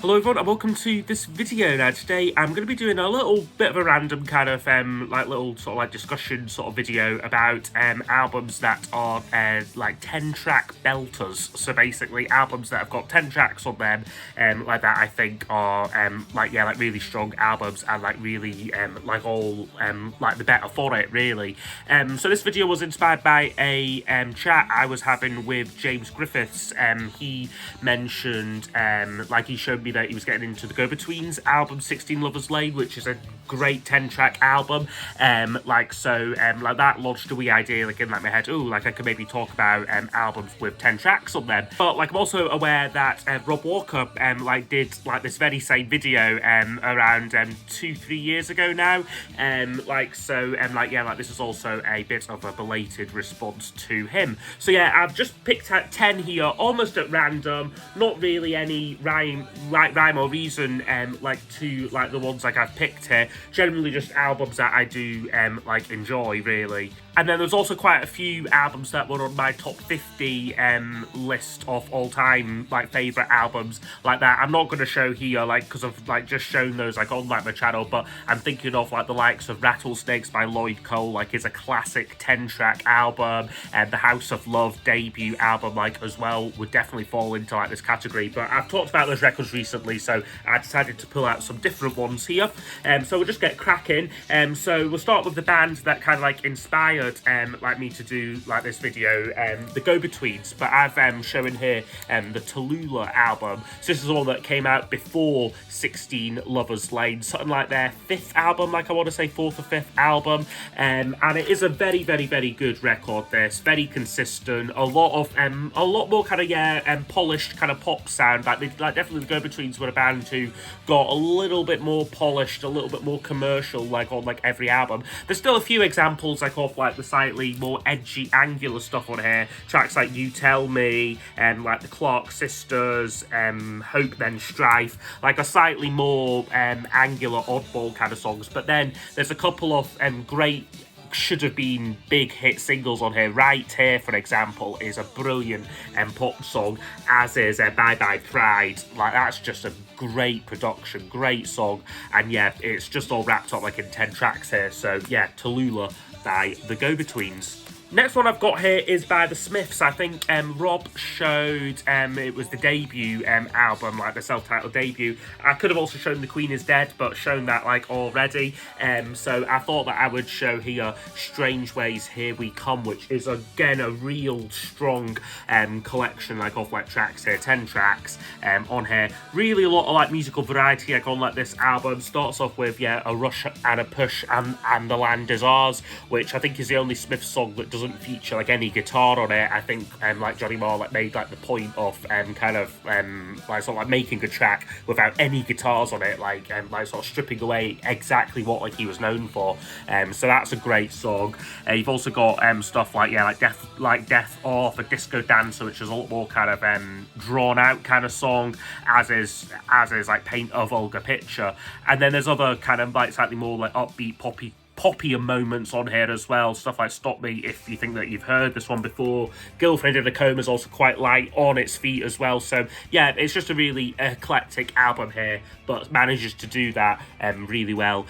Hello everyone and welcome to this video. Now today I'm going to be doing a little bit of a random kind of little sort of like discussion sort of video about albums that are like 10-track belters. So basically albums that have got 10 tracks on them like that I think are like really strong albums and like really like all like the better for it really. So this video was inspired by a chat I was having with James Griffiths. He mentioned like he showed me that he was getting into the Go-Betweens album 16 Lovers Lane, which is a great 10-track album. Like that lodged a wee idea like in like my head, oh, like I could maybe talk about albums with 10 tracks on them. But like I'm also aware that Rob Walker like did like this very same video around 2-3 years ago now. This is also a bit of a belated response to him. So yeah, I've just picked out 10 here almost at random, not really any rhyme or reason like to like the ones like I've picked here, generally just albums that I do like enjoy really. And then there's also quite a few albums that were on my top 50 list of all-time like favourite albums like that. I'm not going to show here like because I've like just shown those like on like my channel, but I'm thinking of like the likes of Rattlesnakes by Lloyd Cole, like is a classic 10-track album, and the House of Love debut album like as well would definitely fall into like this category. But I've talked about those records recently, so I decided to pull out some different ones here. So we'll just get cracking. So we'll start with the band that kind of like inspired like me to do like this video, the Go-Betweens, but I've shown here the Tallulah album. So this is all that came out before 16 Lovers Lane, something like their 5th album, like I want to say 4th or 5th album, and it is a very good record. This very consistent, a lot more kind of polished kind of pop sound. Like definitely the Go-Betweens were a band who got a little bit more polished, a little bit more commercial like on like every album. There's still a few examples like of like the slightly more edgy, angular stuff on here. Tracks like You Tell Me and like the Clark Sisters, Hope Then Strife, like a slightly more angular, oddball kind of songs. But then there's a couple of great should have been big hit singles on here. Right Here, for example, is a brilliant pop song, as is Bye Bye Pride. Like that's just a great production, great song, and yeah, it's just all wrapped up like in 10 tracks here. So yeah, Tallulah by the Go-Betweens. Next one I've got here is by the Smiths. I think Rob showed it was the debut album, like the self-titled debut. I could have also shown The Queen Is Dead, but shown that like already. So I thought that I would show here Strange Ways, Here We Come, which is again a real strong collection like of like tracks here, 10 tracks on here. Really a lot of like musical variety like on like this album. Starts off with a rush and a push and The Land Is Ours, which I think is the only Smiths song that doesn't feature like any guitar on it. I think like Johnny Marr like made like the point of like sort of like making a track without any guitars on it, like sort of stripping away exactly what like he was known for. So that's a great song. You've also got stuff like Death Off, a Disco Dancer, which is a lot more kind of drawn out kind of song, as is like Paint a Vulgar Picture. And then there's other kind of like slightly more like upbeat poppier moments on here as well. Stuff like Stop Me If You Think That You've Heard this one before. Girlfriend in a Coma is also quite light on its feet as well. So yeah, it's just a really eclectic album here, but manages to do that really well,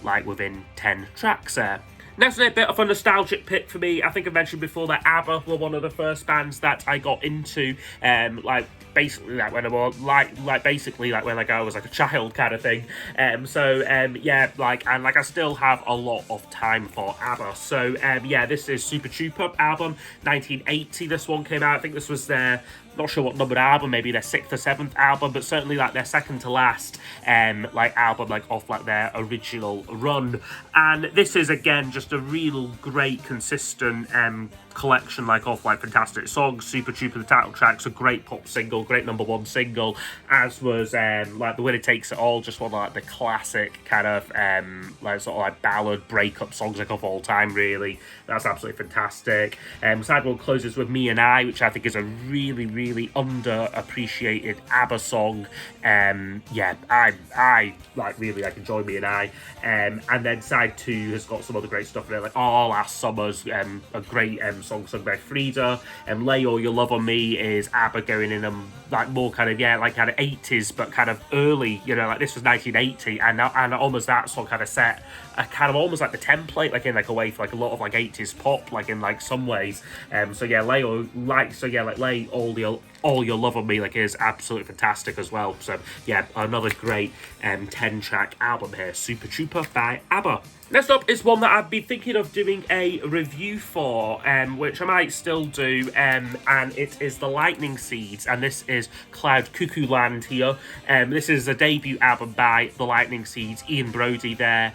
like within 10 tracks there. Next, a bit of a nostalgic pick for me. I think I mentioned before that ABBA were one of the first bands that I got into, basically like when I was basically like when I was like a child kind of thing. Yeah, I still have a lot of time for ABBA. So yeah, this is Super Trooper album, 1980. This one came out. I think this was their, not sure what numbered album, maybe their 6th or 7th album, but certainly like their second to last like album like off like their original run. And this is again just a real great consistent collection like of like fantastic songs. Super Trooper, the title track's a great pop single, great #1 single, as was like The Winner Takes It All, just one of like the classic kind of like sort of like ballad breakup songs like of all time really. That's absolutely fantastic. Side one closes with Me and I, which I think is a really underappreciated ABBA song. Yeah, I like really like enjoy Me and I. And then side 2 has got some other great stuff in it, like All Our Summers, a great song sung by Frida. Lay All Your Love on Me is ABBA going in like more kind of, like kind of 80s, but kind of early, like this was 1980, and almost that song kind of set a kind of almost like the template, like in like a way for like a lot of like 80s pop, like in like some ways. Lay All Your Love on Me like is absolutely fantastic as well. So yeah, another great 10-track album here, Super Trooper by ABBA. Next up is one that I've been thinking of doing a review for, which I might still do, and it is The Lightning Seeds, and this is Cloud Cuckoo Land here. This is a debut album by The Lightning Seeds, Ian Broudie there,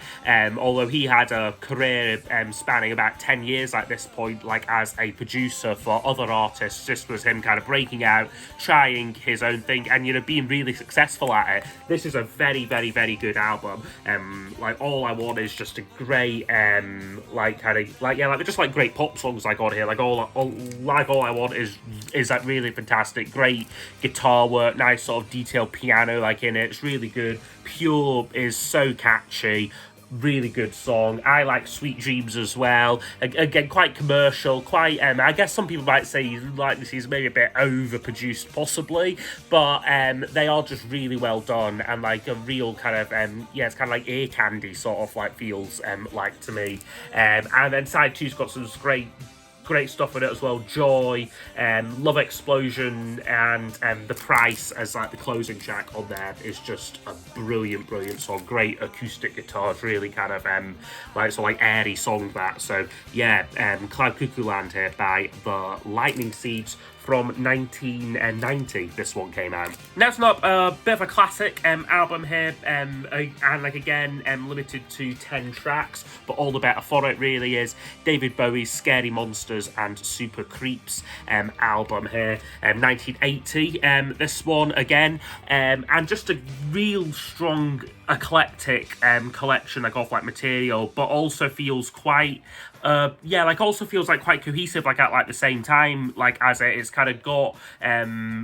although he had a career spanning about 10 years at this point, like as a producer for other artists. This was him kind of breaking out, trying his own thing, and being really successful at it. This is a very, very, very good album. Like All I Want is just a great just like great pop songs like on here, like all I Want is like really fantastic, great guitar work, nice sort of detailed piano like in it. It's really good. Pure is so catchy, really good song. I like Sweet Dreams as well. Again, quite commercial, quite I guess some people might say like this is maybe a bit overproduced possibly, but they are just really well done, and like a real kind of it's kind of like ear candy sort of like feels like to me. And then side two's got some great stuff in it as well. Joy, Love Explosion, and The Price as like the closing track on there is just a brilliant song. Great acoustic guitars, really kind of airy song that. So yeah, Cloud Cuckoo Land here by The Lightning Seeds from 1990. This one came out. Next up, a bit of a classic album here, and like again, limited to 10 tracks, but all the better for it really is David Bowie's Scary Monsters and Super Creeps album here, 1980. This one again, and just a real strong eclectic collection like of like material, but also feels quite also feels like quite cohesive, like at like the same time, like as it's kind of got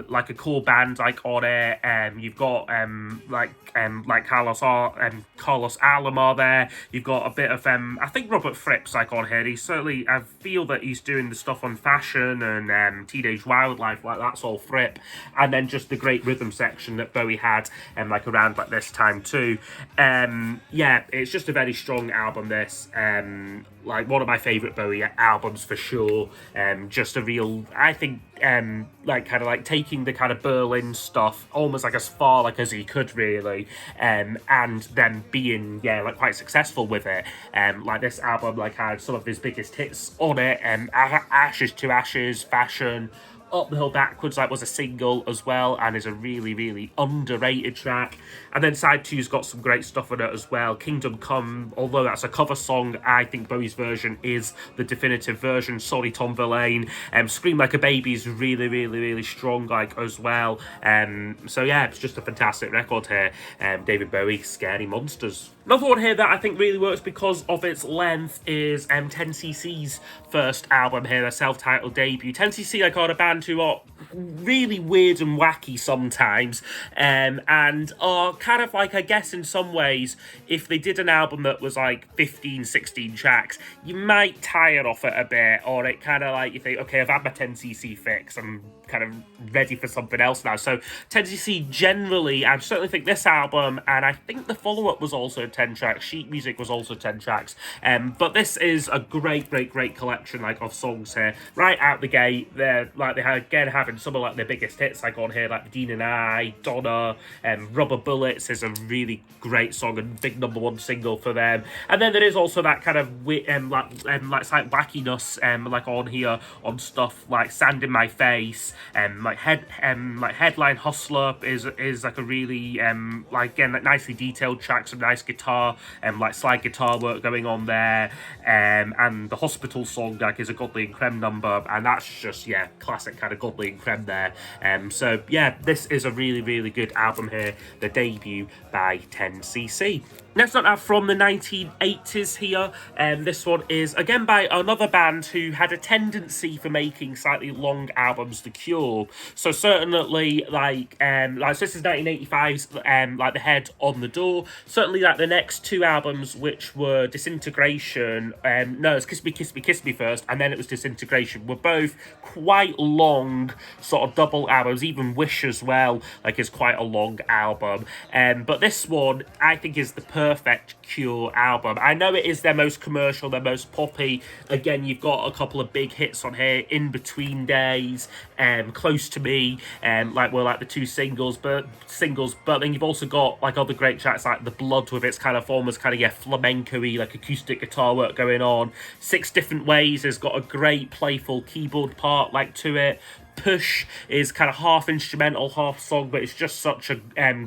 like a core band like on it. You've got Carlos Alomar there. You've got a bit of I think Robert Fripp's like on here. He's certainly, I feel that he's doing the stuff on Fashion and Teenage Wildlife, like that's all Fripp. And then just the great rhythm section that Bowie had like around like this time too. It's just a very strong album, this. Like one of my favourite Bowie albums for sure. Just a real, I think, like kind of like taking the kind of Berlin stuff almost like as far like as he could really, and then being like quite successful with it. Like this album like had some of his biggest hits on it, Ashes to Ashes, Fashion, Up the Hill Backwards like was a single as well, and is a really, really underrated track. And then side two's got some great stuff in it as well. Kingdom Come, although that's a cover song, I think Bowie's version is the definitive version. Sorry Tom Verlaine. Scream Like a Baby is really, really, really strong like as well. So yeah, it's just a fantastic record here. David Bowie, Scary Monsters. Another one here that I think really works because of its length is 10cc's first album here, their self-titled debut. 10cc like are a band who are really weird and wacky sometimes, and are kind of like, I guess in some ways, if they did an album that was like 15, 16 tracks, you might tire off it a bit, or it kind of like, you think, okay, I've had my 10cc fix, I'm kind of ready for something else now. So 10cc generally, I certainly think this album, and I think the follow-up was also 10 tracks, Sheet Music was also 10 tracks, but this is a great collection like of songs here. Right out the gate, they're like, they again having some of like their biggest hits like on here, like Dean and I, Donna, Rubber Bullets is a really great song and big #1 single for them. And then there is also that kind of like slight wackiness like on here on stuff like Sand in My Face, Headline Hustler is like a really like again like nicely detailed track, some nice guitar like slide guitar work going on there, and the Hospital song like is a Godley and Creme number, and that's just classic kind of Godley and Creme there. So yeah, this is a really, really good album here, the debut by 10cc. Next up from the 1980s here, this one is again by another band who had a tendency for making slightly long albums, The Cure. So certainly like so this is 1985's like The Head on the Door. Certainly like the next two albums, which were Disintegration, no, it's Kiss Me, Kiss Me, Kiss Me first, and then it was Disintegration, were both quite long sort of double albums. Even Wish as well, like, is quite a long album. But this one, I think, is the perfect Cure album. I know it is their most commercial, their most poppy. Again, you've got a couple of big hits on here: In Between Days, Close to Me, like the two singles, but then you've also got like other great tracks like The Blood, with its kind of almost kind of flamenco-y, like acoustic guitar work going on. Six Different Ways has got a great playful keyboard part like to it. Push is kind of half instrumental, half song, but it's just such a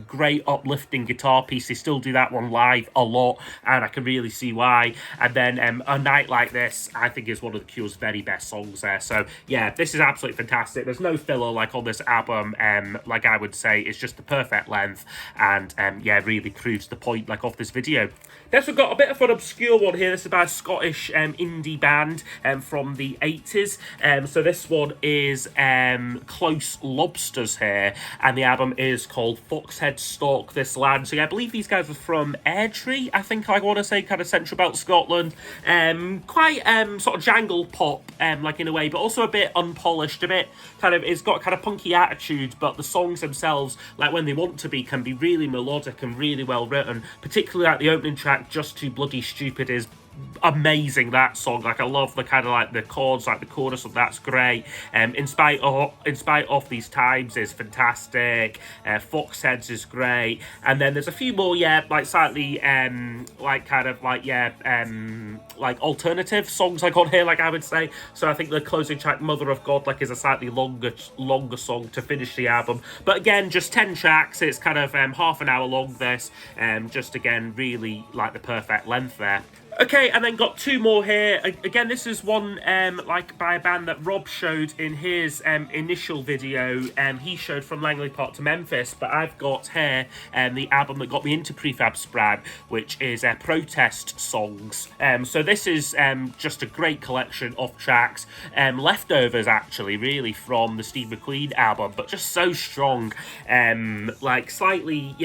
great uplifting guitar piece. They still do that one live a lot, and I can really see why. And then A Night Like This, I think, is one of the Cure's very best songs there. So yeah, this is absolutely fantastic. There's no filler like on this album. Like I would say, it's just the perfect length, and yeah, really proves the point like of this video. Next, we've got a bit of an obscure one here. This is by a Scottish indie band from the 80s. So this one is Close Lobsters here, and the album is called Foxhead Stalk This Land. So yeah, I believe these guys are from Airdrie, I think I want to say, kind of Central Belt Scotland. Quite sort of jangle pop, like in a way, but also a bit unpolished, a bit kind of, it's got kind of punky attitude, but the songs themselves, like when they want to be, can be really melodic and really well written. Particularly like the opening track, Just Too Bloody Stupid, is amazing. That song, like, I love the kind of like the chords, like the chorus of that's great. In spite of These Times is fantastic. Foxheads is great, and then there's a few more, yeah, like slightly like kind of like, yeah, like alternative songs like on here, like I would say. So I think the closing track, Mother of God, like, is a slightly longer song to finish the album. But again, just 10 tracks. It's kind of half an hour long, this. Just again, really like the perfect length there. Okay, and then got two more here. Again, this is one like by a band that Rob showed in his initial video. He showed From Langley Park to Memphis, but I've got here the album that got me into Prefab Sprout, which is Protest Songs. So this is just a great collection of tracks, leftovers actually, really, from the Steve McQueen album, but just so strong. Like slightly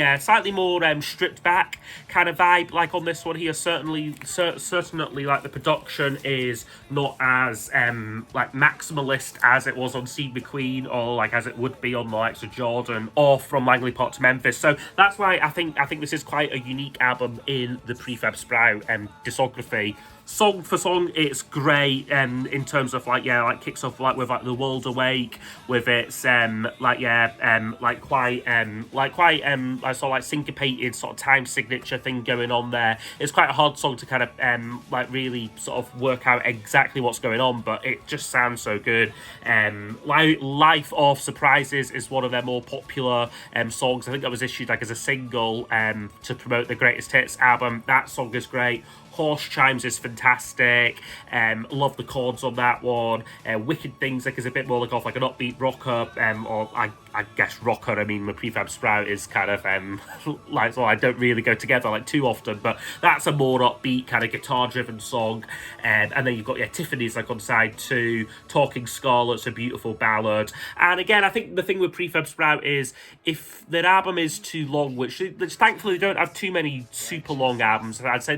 more stripped back kind of vibe, like on this one here. Certainly like the production is not as like maximalist as it was on Steve McQueen, or like as it would be on the likes of Jordan or From Langley Park to Memphis. So that's why I think this is quite a unique album in the Prefab Sprout discography. Song for song, it's great, in terms of like, yeah, like kicks off like with like The World Awake, with its like, yeah, like quite I saw like syncopated sort of time signature thing going on there. It's quite a hard song to kind of like really sort of work out exactly what's going on, but it just sounds so good. Like Life of Surprises is one of their more popular songs. I think that was issued like as a single to promote the Greatest Hits album. That song is great. Horse Chimes is fantastic. Love the chords on that one. Wicked Things, like, is a bit more like off like an upbeat rocker, or I guess rocker. I mean, the Prefab Sprout is kind of like, so I don't really go together like too often, but that's a more upbeat kind of guitar-driven song. And then you've got, yeah, Tiffany's like on side 2. Talking Scarlet's a beautiful ballad. And again, I think the thing with Prefab Sprout is if their album is too long, which thankfully they don't have too many super long albums. I'd say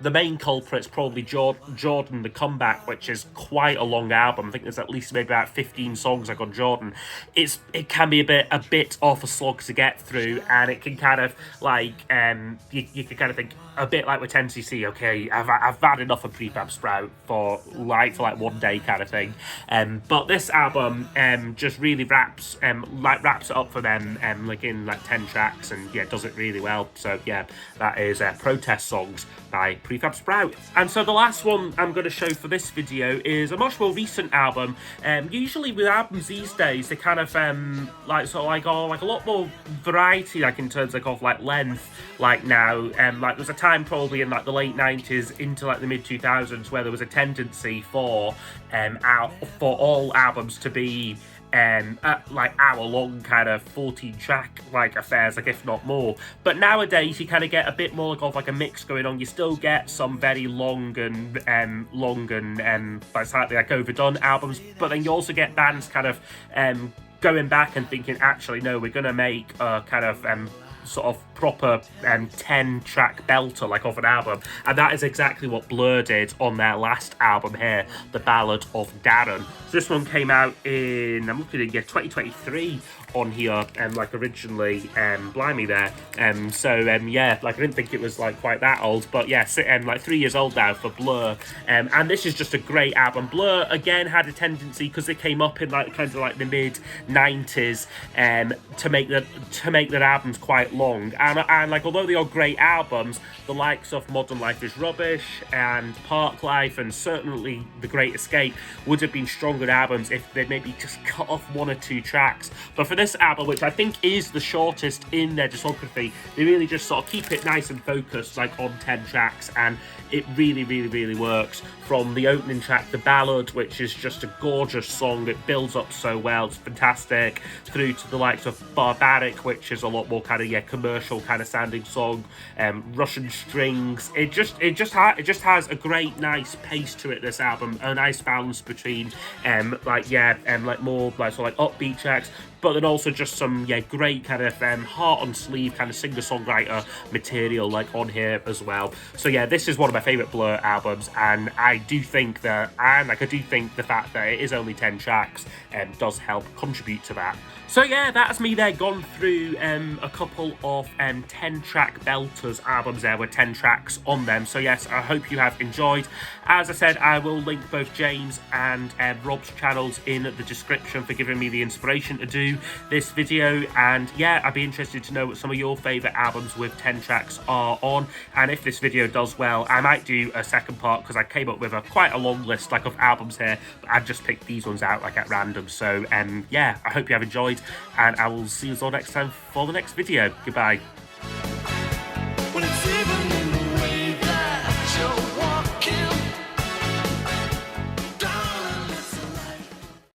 the main culprit's probably Jordan the Comeback, which is quite a long album. I think there's at least maybe about 15 songs like on Jordan. It can be a bit off a slog to get through, and it can kind of like you can kind of think a bit like with 10cc. Okay, I've had enough of Prefab Sprout for one day kind of thing. But this album just really wraps it up for them, like in like 10 tracks, and yeah, does it really well. So yeah, that is Protest Songs by Prefab Sprout. And so the last one I'm going to show for this video is a much more recent album. Usually with albums these days, they kind of like sort of like a lot more variety, like in terms of like length. Like now, like there's a time probably in like the late 90s into like the mid 2000s where there was a tendency for all albums to be like hour-long kind of 14-track like affairs, like if not more. But nowadays you kind of get a bit more of like a mix going on. You still get some very long and like slightly like overdone albums, but then you also get bands kind of going back and thinking, actually no, we're gonna make a kind of sort of proper 10-track belter, like, off an album. And that is exactly what Blur did on their last album here, The Ballad of Darren. So this one came out in, I'm looking at 2023 on here, like, originally, blimey there. Yeah, like, I didn't think it was, like, quite that old, but yeah, like 3 years old now for Blur. And this is just a great album. Blur, again, had a tendency, because they came up in, like, kind of like the mid-90s, to make their albums quite long. And like, although they are great albums, the likes of Modern Life is Rubbish and Park Life and certainly The Great Escape would have been stronger albums if they maybe just cut off 1 or 2 tracks. But for this album, which I think is the shortest in their discography, they really just sort of keep it nice and focused, like, on 10 tracks, and it really, really, really works. From the opening track, The Ballad, which is just a gorgeous song, it builds up so well, it's fantastic, through to the likes of Barbaric, which is a lot more kind of, commercial kind of sounding song, Russian Strings. It just has a great, nice pace to it, this album, a nice balance between, like, more, like, sort of, like, upbeat tracks, but then also just some, great kind of heart on sleeve kind of singer-songwriter material, like, on here as well. So yeah, this is one of my favourite Blur albums, and I do think the fact that it is only 10 tracks does help contribute to that. So yeah, that's me there, gone through a couple of 10-track belters albums there with 10 tracks on them. So yes, I hope you have enjoyed. As I said, I will link both James and Rob's channels in the description for giving me the inspiration to do this video. And yeah, I'd be interested to know what some of your favourite albums with 10 tracks are on. And if this video does well, I might do a second part, because I came up with quite a long list, like, of albums here, but I've just picked these ones out, like, at random. So yeah, I hope you have enjoyed, and I will see you all next time for the next video. Goodbye.